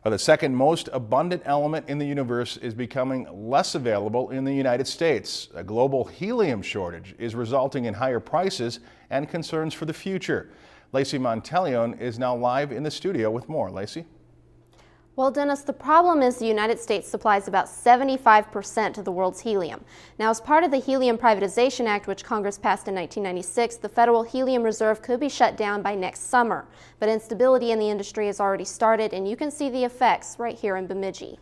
Well, the second most abundant element in the universe is becoming less available in the United States. A global helium shortage is resulting in higher prices and concerns for the future. Lacey Monteleone is now live in the studio with more. Lacey? Well, Dennis, the problem is the United States supplies about 75% of the world's helium. Now, as part of the Helium Privatization Act, which Congress passed in 1996, the Federal Helium Reserve could be shut down by next summer. But instability in the industry has already started, and you can see the effects right here in Bemidji.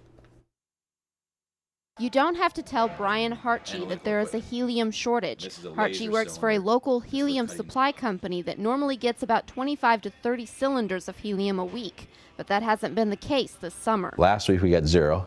You don't have to tell Brian Hartje that there is a helium shortage. Hartje works for a local helium supply company that normally gets about 25 to 30 cylinders of helium a week. But that hasn't been the case this summer. Last week we got 0.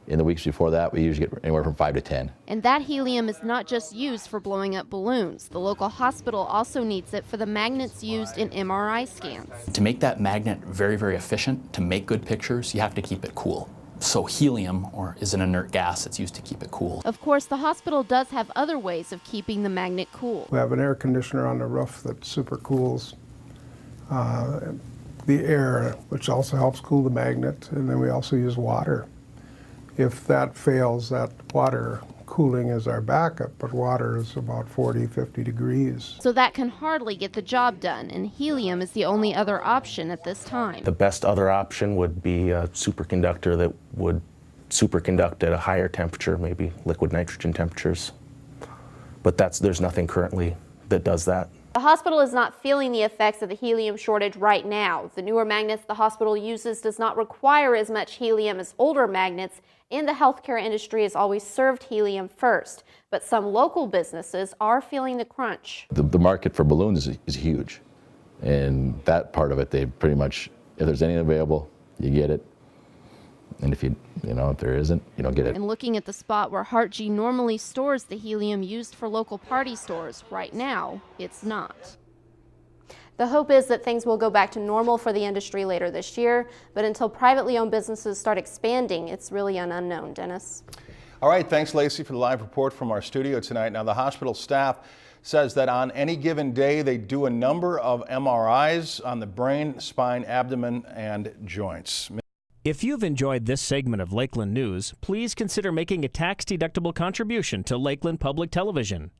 In the weeks before that, we usually get anywhere from 5 to 10. And that helium is not just used for blowing up balloons. The local hospital also needs it for the magnets used in MRI scans. To make that magnet very, very efficient, to make good pictures, you have to keep it cool. So helium is an inert gas that's used to keep it cool. Of course, the hospital does have other ways of keeping the magnet cool. We have an air conditioner on the roof that super cools the air, which also helps cool the magnet, and then we also use water. If that fails, that water cooling is our backup, but water is about 40, 50 degrees. So that can hardly get the job done, and helium is the only other option at this time. The best other option would be a superconductor that would superconduct at a higher temperature, maybe liquid nitrogen temperatures. But there's nothing currently that does that. The hospital is not feeling the effects of the helium shortage right now. The newer magnets the hospital uses does not require as much helium as older magnets, and the healthcare industry has always served helium first. But some local businesses are feeling the crunch. The market for balloons is huge, and that part of it, they pretty much, if there's anything available, you get it. And if if there isn't, you don't get it. And looking at the spot where Hartje normally stores the helium used for local party stores, right now, it's not. The hope is that things will go back to normal for the industry later this year, but until privately owned businesses start expanding, it's really an unknown. Dennis? All right, thanks, Lacey, for the live report from our studio tonight. Now, the hospital staff says that on any given day, they do a number of MRIs on the brain, spine, abdomen, and joints. If you've enjoyed this segment of Lakeland News, please consider making a tax-deductible contribution to Lakeland Public Television.